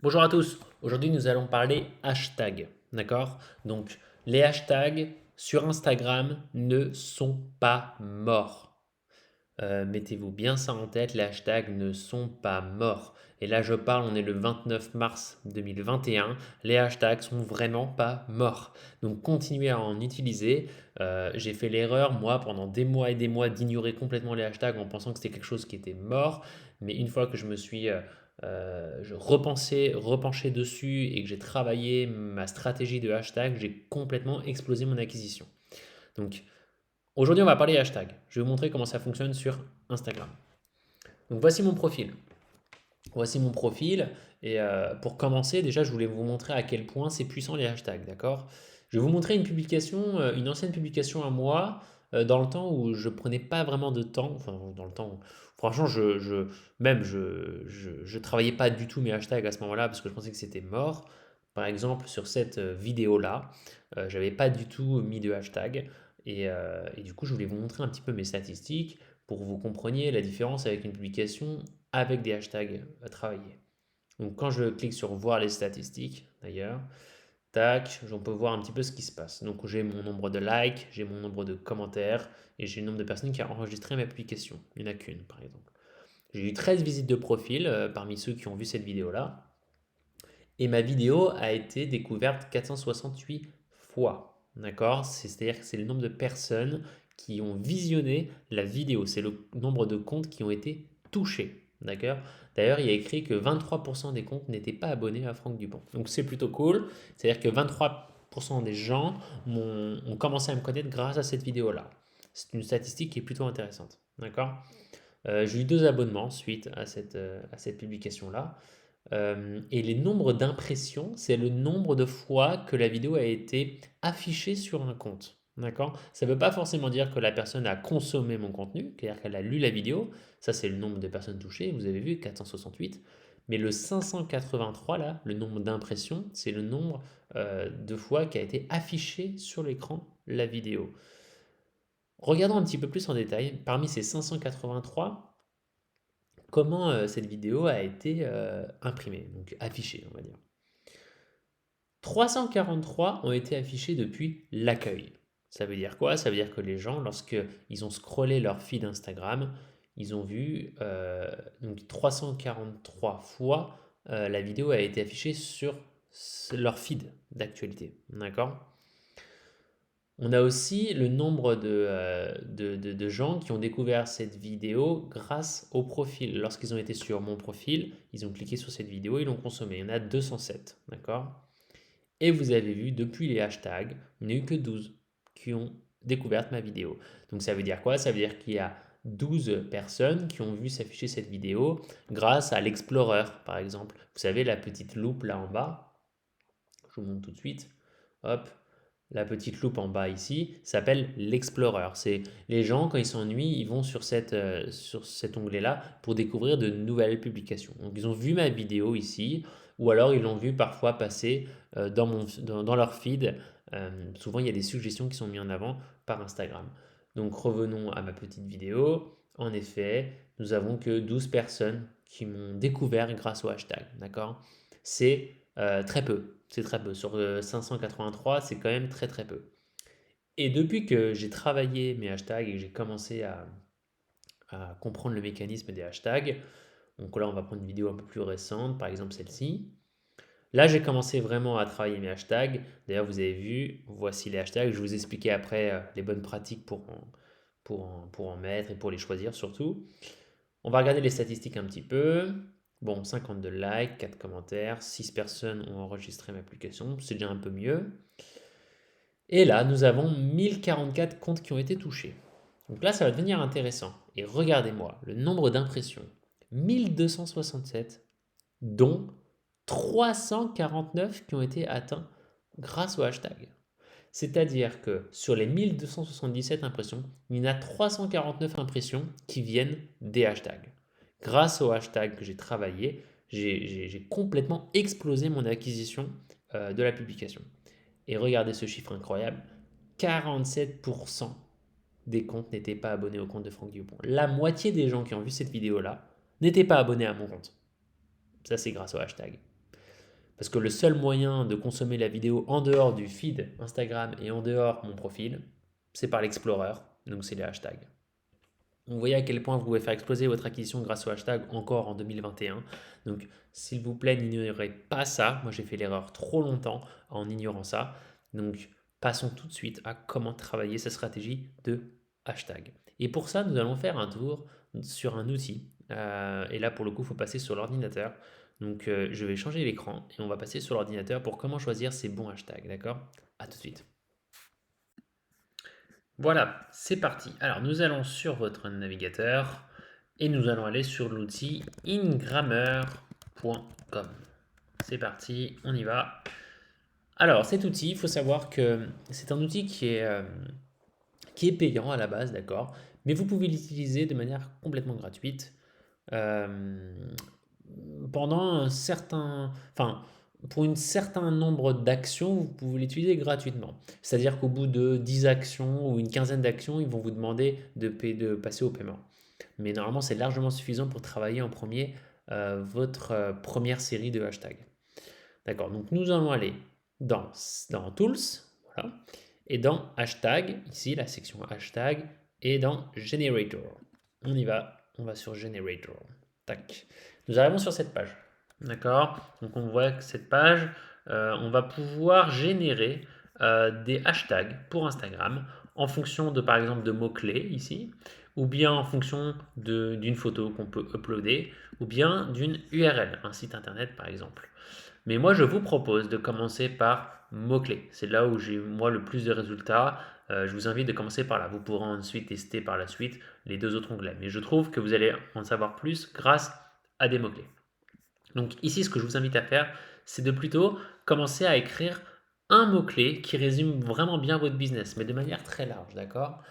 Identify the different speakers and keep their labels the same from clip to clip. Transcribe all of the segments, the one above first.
Speaker 1: Bonjour à tous, aujourd'hui nous allons parler hashtag, d'accord? Donc les hashtags sur Instagram ne sont pas morts. Mettez-vous bien ça en tête, les hashtags ne sont pas morts. Et là je parle, on est le 29 mars 2021, les hashtags sont vraiment pas morts. Donc continuez à en utiliser. J'ai fait l'erreur, moi, pendant des mois et des mois, d'ignorer complètement les hashtags en pensant que c'était quelque chose qui était mort. Mais une fois que je me suis repenché dessus et que j'ai travaillé ma stratégie de hashtag, j'ai complètement explosé mon acquisition. Donc aujourd'hui, on va parler hashtag. Je vais vous montrer comment ça fonctionne sur Instagram. Donc voici mon profil. Voici mon profil. Et pour commencer, déjà, je voulais vous montrer à quel point c'est puissant les hashtags, d'accord? Je vais vous montrer une publication, une ancienne publication à moi, dans le temps où je prenais pas vraiment de temps. Enfin, dans le temps, franchement, je travaillais pas du tout mes hashtags à ce moment-là parce que je pensais que c'était mort. Par exemple, sur cette vidéo-là, j'avais pas du tout mis de hashtag. Et du coup, je voulais vous montrer un petit peu mes statistiques pour que vous compreniez la différence avec une publication avec des hashtags à travailler. Donc quand je clique sur voir les statistiques, d'ailleurs, tac, on peut voir un petit peu ce qui se passe. Donc j'ai mon nombre de likes, j'ai mon nombre de commentaires et j'ai le nombre de personnes qui ont enregistré ma publication. Il n'y en a qu'une, par exemple. J'ai eu 13 visites de profil parmi ceux qui ont vu cette vidéo-là. Et ma vidéo a été découverte 468 fois. D'accord? C'est-à-dire que c'est le nombre de personnes qui ont visionné la vidéo. C'est le nombre de comptes qui ont été touchés. D'accord? D'ailleurs, il y a écrit que 23% des comptes n'étaient pas abonnés à Franck Dupont. Donc c'est plutôt cool. C'est-à-dire que 23% des gens ont commencé à me connaître grâce à cette vidéo-là. C'est une statistique qui est plutôt intéressante. D'accord? J'ai eu 2 abonnements suite à cette publication-là. Et les nombres d'impressions, c'est le nombre de fois que la vidéo a été affichée sur un compte. D'accord? Ça ne veut pas forcément dire que la personne a consommé mon contenu, c'est-à-dire qu'elle a lu la vidéo. Ça, c'est le nombre de personnes touchées. Vous avez vu, 468. Mais le 583, là, le nombre d'impressions, c'est le nombre de fois qu'a été affiché sur l'écran la vidéo. Regardons un petit peu plus en détail. Parmi ces 583, comment cette vidéo a été imprimée, donc affichée, on va dire. 343 ont été affichés depuis l'accueil. Ça veut dire quoi? Ça veut dire que les gens, lorsqu'ils ont scrollé leur feed Instagram, ils ont vu donc 343 fois la vidéo a été affichée sur leur feed d'actualité. D'accord? On a aussi le nombre de gens qui ont découvert cette vidéo grâce au profil. Lorsqu'ils ont été sur mon profil, ils ont cliqué sur cette vidéo, ils l'ont consommée. Il y en a 207, d'accord? Et vous avez vu, depuis les hashtags, il n'y en a eu que 12 qui ont découvert ma vidéo. Donc ça veut dire quoi? Ça veut dire qu'il y a 12 personnes qui ont vu s'afficher cette vidéo grâce à l'Explorer, par exemple. Vous savez, la petite loupe là en bas. Je vous montre tout de suite. Hop, la petite loupe en bas ici s'appelle l'Explorer. C'est les gens, quand ils s'ennuient, ils vont sur cet onglet-là pour découvrir de nouvelles publications. Donc, ils ont vu ma vidéo ici, ou alors ils l'ont vu parfois passer dans leur feed. Souvent, il y a des suggestions qui sont mises en avant par Instagram. Donc, revenons à ma petite vidéo. En effet, nous avons que 12 personnes qui m'ont découvert grâce au hashtag. D'accord? C'est très peu. C'est très peu. Sur 583, c'est quand même très très peu. Et depuis que j'ai travaillé mes hashtags et que j'ai commencé à comprendre le mécanisme des hashtags, donc là on va prendre une vidéo un peu plus récente, par exemple celle-ci. Là j'ai commencé vraiment à travailler mes hashtags. D'ailleurs vous avez vu, voici les hashtags. Je vais vous expliquer après les bonnes pratiques pour en mettre et pour les choisir surtout. On va regarder les statistiques un petit peu. Bon, 52 likes, 4 commentaires, 6 personnes ont enregistré ma publication, c'est déjà un peu mieux. Et là, nous avons 1044 comptes qui ont été touchés. Donc là, ça va devenir intéressant. Et regardez-moi, le nombre d'impressions. 1267, dont 349 qui ont été atteints grâce au hashtag. C'est-à-dire que sur les 1277 impressions, il y en a 349 impressions qui viennent des hashtags. Grâce au hashtag que j'ai travaillé, j'ai complètement explosé mon acquisition de la publication. Et regardez ce chiffre incroyable, 47% des comptes n'étaient pas abonnés au compte de Franck Dupont. La moitié des gens qui ont vu cette vidéo-là n'étaient pas abonnés à mon compte. Ça, c'est grâce au hashtag. Parce que le seul moyen de consommer la vidéo en dehors du feed Instagram et en dehors mon profil, c'est par l'Explorer, donc c'est les hashtags. Vous voyez à quel point vous pouvez faire exploser votre acquisition grâce au hashtag encore en 2021. Donc, s'il vous plaît, n'ignorez pas ça. Moi, j'ai fait l'erreur trop longtemps en ignorant ça. Donc, passons tout de suite à comment travailler cette stratégie de hashtag. Et pour ça, nous allons faire un tour sur un outil. Et là, pour le coup, il faut passer sur l'ordinateur. Donc, je vais changer l'écran et on va passer sur l'ordinateur pour comment choisir ces bons hashtags. D'accord? À tout de suite. Voilà, c'est parti. Alors, nous allons sur votre navigateur et nous allons aller sur l'outil ingrammer.com. C'est parti, on y va. Alors, cet outil, il faut savoir que c'est un outil qui est payant à la base, d'accord? Mais vous pouvez l'utiliser de manière complètement gratuite euh, pendant un certain, enfin, pour un certain nombre d'actions, vous pouvez l'utiliser gratuitement. C'est-à-dire qu'au bout de 10 actions ou une quinzaine d'actions, ils vont vous demander de passer au paiement. Mais normalement, c'est largement suffisant pour travailler en premier votre première série de hashtags. D'accord, donc nous allons aller dans Tools, voilà, et dans Hashtag, ici la section Hashtag, et dans Generator. On y va, on va sur Generator. Tac. Nous arrivons sur cette page. D'accord, donc on voit que cette page, on va pouvoir générer des hashtags pour Instagram en fonction de, par exemple, de mots-clés ici, ou bien en fonction d'une photo qu'on peut uploader, ou bien d'une URL, un site internet par exemple. Mais moi, je vous propose de commencer par mots-clés. C'est là où j'ai moi le plus de résultats. Je vous invite de commencer par là. Vous pourrez ensuite tester par la suite les deux autres onglets. Mais je trouve que vous allez en savoir plus grâce à des mots-clés. Donc ici, ce que je vous invite à faire, c'est de plutôt commencer à écrire un mot-clé qui résume vraiment bien votre business, mais de manière très large, d'accord?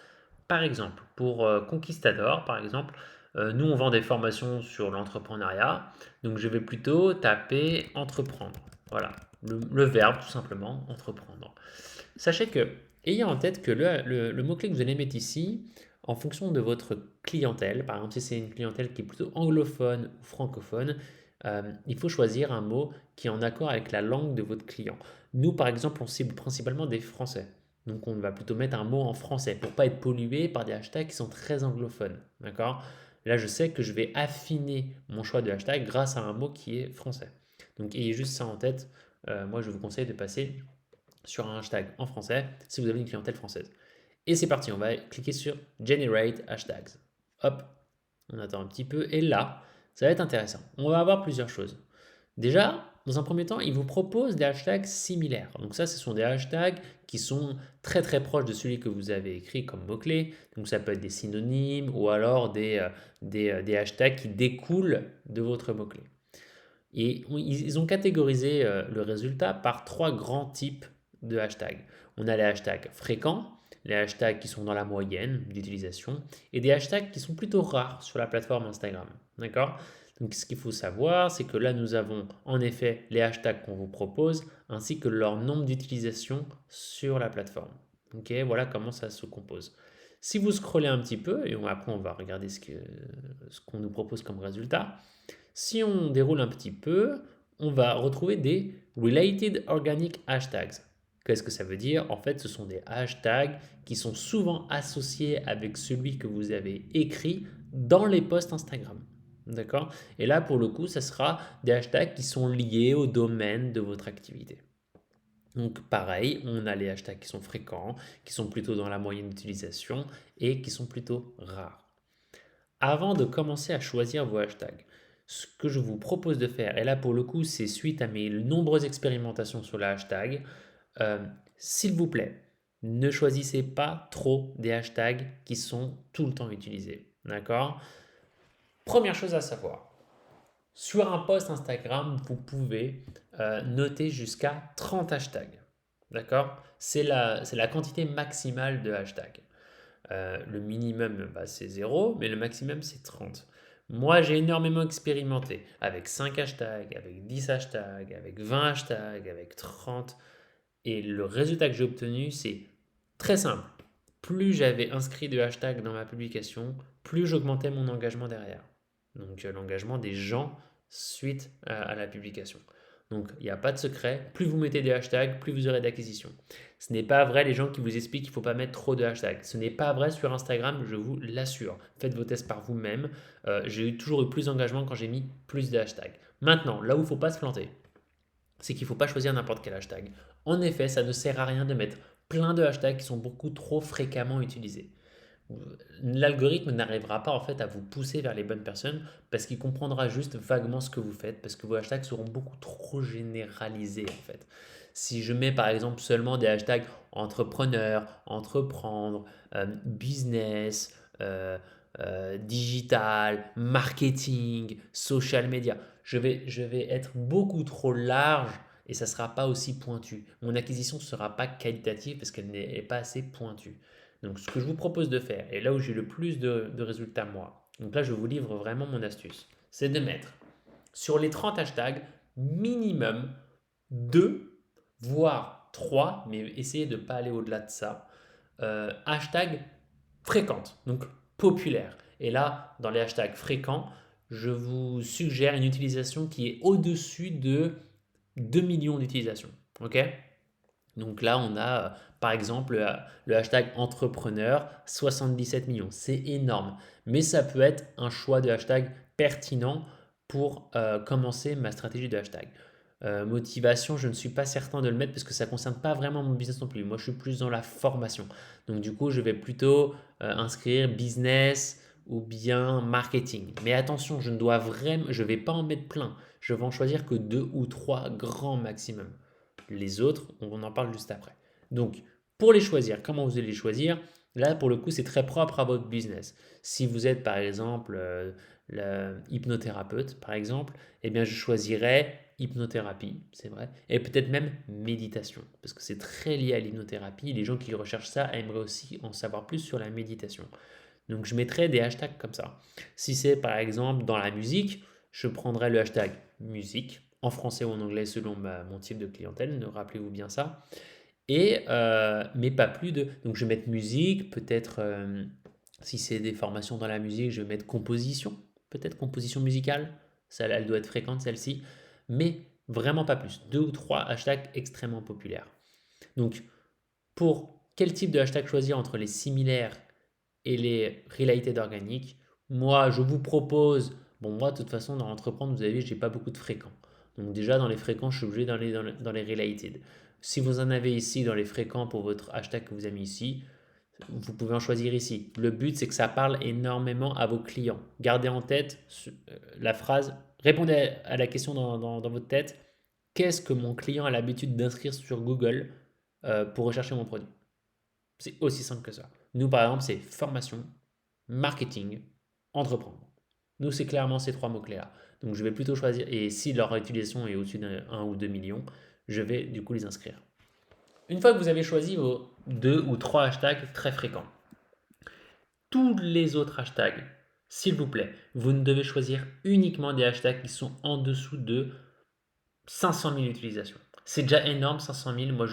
Speaker 1: Par exemple, pour Conquistador, par exemple, nous on vend des formations sur l'entrepreneuriat, donc je vais plutôt taper entreprendre. Voilà, le verbe tout simplement, entreprendre. Sachez que, ayez en tête que le mot-clé que vous allez mettre ici, en fonction de votre clientèle, par exemple si c'est une clientèle qui est plutôt anglophone ou francophone, il faut choisir un mot qui est en accord avec la langue de votre client. Nous, par exemple, on cible principalement des Français. Donc, on va plutôt mettre un mot en français pour pas être pollué par des hashtags qui sont très anglophones. D'accord? Là, je sais que je vais affiner mon choix de hashtag grâce à un mot qui est français. Donc, ayez juste ça en tête. Moi, je vous conseille de passer sur un hashtag en français si vous avez une clientèle française. Et c'est parti, on va cliquer sur Generate Hashtags. Hop, on attend un petit peu. Et là, ça va être intéressant. On va avoir plusieurs choses. Déjà, dans un premier temps, il vous propose des hashtags similaires. Donc ça, ce sont des hashtags qui sont très très proches de celui que vous avez écrit comme mot-clé. Donc ça peut être des synonymes ou alors des hashtags qui découlent de votre mot-clé. Et ils ont catégorisé le résultat par trois grands types de hashtags. On a les hashtags fréquents, les hashtags qui sont dans la moyenne d'utilisation et des hashtags qui sont plutôt rares sur la plateforme Instagram. D'accord? Donc ce qu'il faut savoir, c'est que là nous avons en effet les hashtags qu'on vous propose ainsi que leur nombre d'utilisation sur la plateforme. Ok, voilà comment ça se compose. Si vous scrollez un petit peu, et après on va regarder ce qu'on nous propose comme résultat, si on déroule un petit peu, on va retrouver des related organic hashtags. Qu'est-ce que ça veut dire? En fait, ce sont des hashtags qui sont souvent associés avec celui que vous avez écrit dans les posts Instagram. D'accord? Et là, pour le coup, ça sera des hashtags qui sont liés au domaine de votre activité. Donc pareil, on a les hashtags qui sont fréquents, qui sont plutôt dans la moyenne d'utilisation et qui sont plutôt rares. Avant de commencer à choisir vos hashtags, ce que je vous propose de faire, et là pour le coup c'est suite à mes nombreuses expérimentations sur le hashtag, euh, s'il vous plaît, ne choisissez pas trop des hashtags qui sont tout le temps utilisés. D'accord? Première chose à savoir, sur un post Instagram, vous pouvez noter jusqu'à 30 hashtags. D'accord? C'est la quantité maximale de hashtags. Le minimum, bah, c'est 0, mais le maximum, c'est 30. Moi, j'ai énormément expérimenté avec 5 hashtags, avec 10 hashtags, avec 20 hashtags, avec 30. Et le résultat que j'ai obtenu, c'est très simple. Plus j'avais inscrit de hashtags dans ma publication, plus j'augmentais mon engagement derrière. Donc l'engagement des gens suite à la publication. Donc, il n'y a pas de secret. Plus vous mettez des hashtags, plus vous aurez d'acquisition. Ce n'est pas vrai les gens qui vous expliquent qu'il ne faut pas mettre trop de hashtags. Ce n'est pas vrai sur Instagram, je vous l'assure. Faites vos tests par vous-même. J'ai toujours eu plus d'engagement quand j'ai mis plus de hashtags. Maintenant, là où il ne faut pas se planter, c'est qu'il ne faut pas choisir n'importe quel hashtag. En effet, ça ne sert à rien de mettre plein de hashtags qui sont beaucoup trop fréquemment utilisés. L'algorithme n'arrivera pas en fait à vous pousser vers les bonnes personnes parce qu'il comprendra juste vaguement ce que vous faites parce que vos hashtags seront beaucoup trop généralisés en fait. Si je mets par exemple seulement des hashtags entrepreneur, entreprendre, business, digital, marketing, social media, je vais être beaucoup trop large et ça ne sera pas aussi pointu. Mon acquisition ne sera pas qualitative parce qu'elle n'est pas assez pointue. Donc, ce que je vous propose de faire, et là où j'ai le plus de résultats moi, donc là, je vous livre vraiment mon astuce, c'est de mettre sur les 30 hashtags minimum 2, voire 3, mais essayez de ne pas aller au-delà de ça, hashtags fréquentes, donc populaires. Et là, dans les hashtags fréquents, je vous suggère une utilisation qui est au-dessus de 2 millions d'utilisations. Ok. Donc là, on a par exemple le hashtag entrepreneur, 77 millions. C'est énorme. Mais ça peut être un choix de hashtag pertinent pour commencer ma stratégie de hashtag. Motivation, je ne suis pas certain de le mettre parce que ça ne concerne pas vraiment mon business non plus. Moi, je suis plus dans la formation. Donc du coup, je vais plutôt inscrire business ou bien marketing. Mais attention, je ne vais pas en mettre plein. Je vais en choisir que 2 ou 3 grands maximum. Les autres, on en parle juste après. Donc, pour les choisir, comment vous allez les choisir? Là, pour le coup, c'est très propre à votre business. Si vous êtes, par exemple, hypnothérapeute, par exemple, eh bien, je choisirais hypnothérapie, c'est vrai, et peut-être même méditation, parce que c'est très lié à l'hypnothérapie. Les gens qui recherchent ça aimeraient aussi en savoir plus sur la méditation. Donc, je mettrais des hashtags comme ça. Si c'est, par exemple, dans la musique, je prendrais le hashtag musique, en français ou en anglais selon mon type de clientèle, rappelez-vous bien ça. Mais pas plus de. Donc je vais mettre musique, peut-être si c'est des formations dans la musique, je vais mettre composition, peut-être composition musicale, ça, elle doit être fréquente celle-ci, mais vraiment pas plus. 2 ou 3 hashtags extrêmement populaires. Donc pour quel type de hashtag choisir entre les similaires et les related organiques, moi je vous propose, bon moi de toute façon dans l'entreprendre, vous avez vu, j'ai pas beaucoup de fréquents. Donc déjà dans les fréquents, je suis obligé dans les related. Si vous en avez ici dans les fréquents pour votre hashtag que vous avez mis ici, vous pouvez en choisir ici. Le but c'est que ça parle énormément à vos clients. Gardez en tête la phrase, répondez à la question dans votre tête, qu'est-ce que mon client a l'habitude d'inscrire sur Google pour rechercher mon produit? C'est aussi simple que ça. Nous, par exemple, c'est formation, marketing, entreprendre. Nous, c'est clairement ces 3 mots-clés-là. Donc, je vais plutôt choisir, et si leur utilisation est au-dessus d'1 ou 2 millions, je vais du coup les inscrire. Une fois que vous avez choisi vos 2 ou 3 hashtags très fréquents, tous les autres hashtags, s'il vous plaît, vous ne devez choisir uniquement des hashtags qui sont en dessous de 500 000 utilisations. C'est déjà énorme, 500 000. Moi,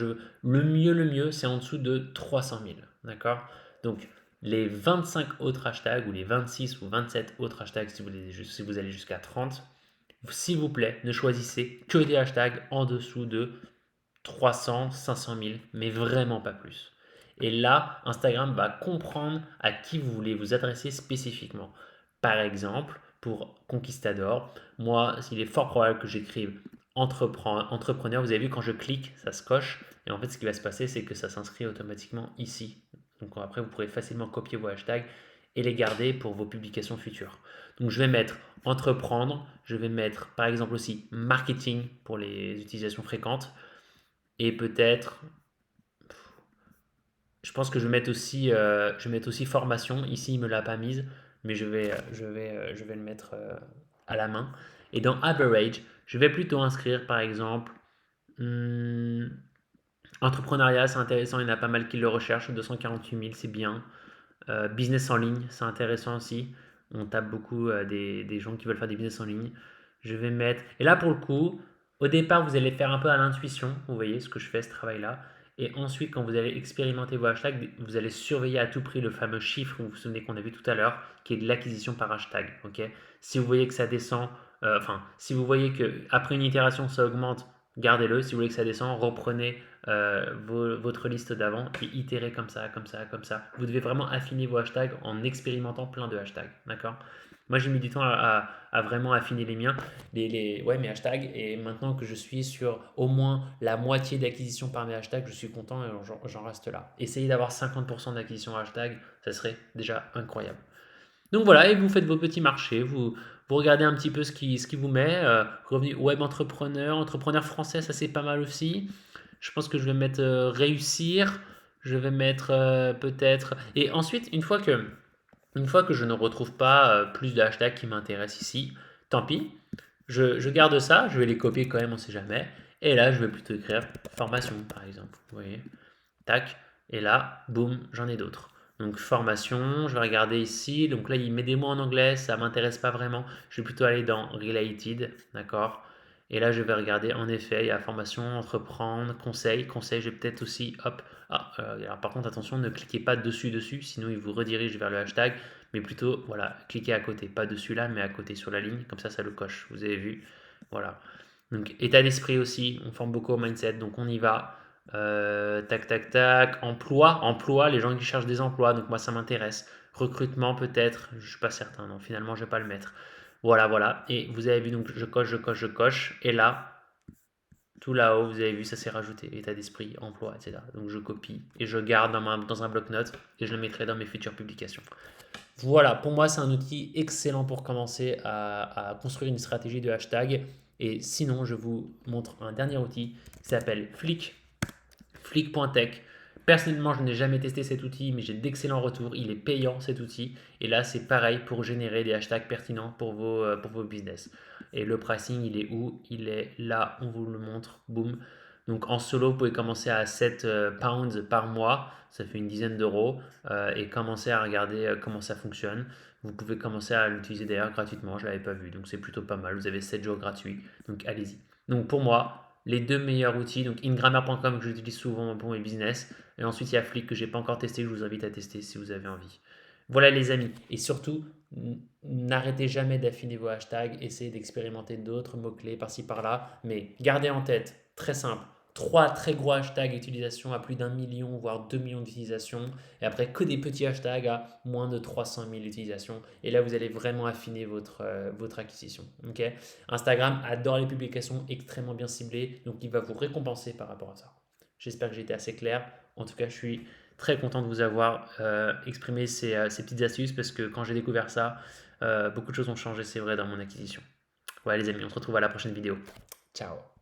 Speaker 1: le mieux, c'est en dessous de 300 000. D'accord? Donc, les 25 autres hashtags ou les 26 ou 27 autres hashtags, si vous allez jusqu'à 30, s'il vous plaît, ne choisissez que des hashtags en dessous de 300, 500 000, mais vraiment pas plus. Et là, Instagram va comprendre à qui vous voulez vous adresser spécifiquement. Par exemple, pour Conquistador, moi, il est fort probable que j'écrive entrepreneur. Vous avez vu, quand je clique, ça se coche. Et en fait, ce qui va se passer, c'est que ça s'inscrit automatiquement ici. Donc après, vous pourrez facilement copier vos hashtags et les garder pour vos publications futures. Donc je vais mettre entreprendre, je vais mettre par exemple aussi marketing pour les utilisations fréquentes. Et peut-être, je pense que je vais mettre aussi formation. Ici, il ne me l'a pas mise, mais je vais le mettre à la main. Et dans average, je vais plutôt inscrire, par exemple, hmm, entrepreneuriat, c'est intéressant, il y en a pas mal qui le recherchent, 248 000, c'est bien. Business en ligne, c'est intéressant aussi. On tape beaucoup des gens qui veulent faire des business en ligne. Je vais mettre. Et là, pour le coup, au départ, vous allez faire un peu à l'intuition. Vous voyez ce que je fais, ce travail-là. Et ensuite, quand vous allez expérimenter vos hashtags, vous allez surveiller à tout prix le fameux chiffre, vous vous souvenez qu'on a vu tout à l'heure, qui est de l'acquisition par hashtag. Ok. Si vous voyez que ça descend Enfin, si vous voyez qu'après une itération, ça augmente, gardez-le. Si vous voulez que ça descende, reprenez votre liste d'avant et itérez comme ça, comme ça, comme ça. Vous devez vraiment affiner vos hashtags en expérimentant plein de hashtags, d'accord? Moi, j'ai mis du temps à vraiment affiner les miens, ouais, mes hashtags, et maintenant que je suis sur au moins la moitié d'acquisition par mes hashtags, je suis content et j'en reste là. Essayez d'avoir 50% d'acquisition hashtag, ça serait déjà incroyable. Donc voilà, et vous faites vos petits marchés, vous regardez un petit peu ce qui vous met. Revenu web entrepreneur, entrepreneur français, ça c'est pas mal aussi. Je pense que je vais mettre réussir, je vais mettre peut-être. Et ensuite, une fois que je ne retrouve pas plus de hashtags qui m'intéressent ici, tant pis, je garde ça, je vais les copier quand même, on ne sait jamais. Et là, je vais plutôt écrire formation, par exemple. Vous voyez, tac, et là, boum, j'en ai d'autres. Donc formation, je vais regarder ici. Donc là, il met des mots en anglais, ça m'intéresse pas vraiment. Je vais plutôt aller dans related, d'accord. Et là, je vais regarder, en effet, il y a formation, entreprendre, conseil. Conseil, je vais peut-être aussi, hop. Alors par contre, attention, ne cliquez pas dessus, sinon il vous redirige vers le hashtag. Mais plutôt, voilà, cliquez à côté. Pas dessus là, mais à côté sur la ligne. Comme ça le coche. Vous avez vu. Voilà. Donc état d'esprit aussi, on forme beaucoup au mindset, donc on y va. Tac, tac, tac. Emploi, les gens qui cherchent des emplois, donc moi ça m'intéresse. Recrutement peut-être, je suis pas certain, non, finalement je vais pas le mettre. Voilà, voilà. Et vous avez vu, donc je coche, je coche, je coche. Et là, tout là-haut, vous avez vu, ça s'est rajouté. État d'esprit, emploi, etc. Donc je copie et je garde dans un bloc-notes et je le mettrai dans mes futures publications. Voilà, pour moi, c'est un outil excellent pour commencer à construire une stratégie de hashtag. Et sinon, je vous montre un dernier outil qui s'appelle Flick, Flick.tech. Personnellement, je n'ai jamais testé cet outil, mais j'ai d'excellents retours. Il est payant cet outil. Et là, c'est pareil pour générer des hashtags pertinents pour vos business. Et le pricing, il est où? Il est là, on vous le montre. Boum. Donc en solo, vous pouvez commencer à 7 pounds par mois. Ça fait une dizaine d'euros. Et commencer à regarder comment ça fonctionne. Vous pouvez commencer à l'utiliser d'ailleurs gratuitement. Je ne l'avais pas vu. Donc c'est plutôt pas mal. Vous avez 7 jours gratuits. Donc allez-y. Donc pour moi, les deux meilleurs outils, donc ingrammaire.com que j'utilise souvent pour mes business, et ensuite il y a Flick que j'ai pas encore testé, que je vous invite à tester si vous avez envie. Voilà les amis, et surtout, n'arrêtez jamais d'affiner vos hashtags, essayez d'expérimenter d'autres mots-clés par-ci par-là, mais gardez en tête, très simple, 3 très gros hashtags d'utilisation à plus d'1 million, voire 2 millions d'utilisations, et après que des petits hashtags à moins de 300 000 utilisations, et là vous allez vraiment affiner votre acquisition. Ok. Instagram adore les publications extrêmement bien ciblées, donc il va vous récompenser par rapport à ça. J'espère que j'ai été assez clair. En tout cas, je suis très content de vous avoir exprimé ces petites astuces parce que quand j'ai découvert ça, beaucoup de choses ont changé, c'est vrai, dans mon acquisition. Voilà les amis, on se retrouve à la prochaine vidéo. Ciao.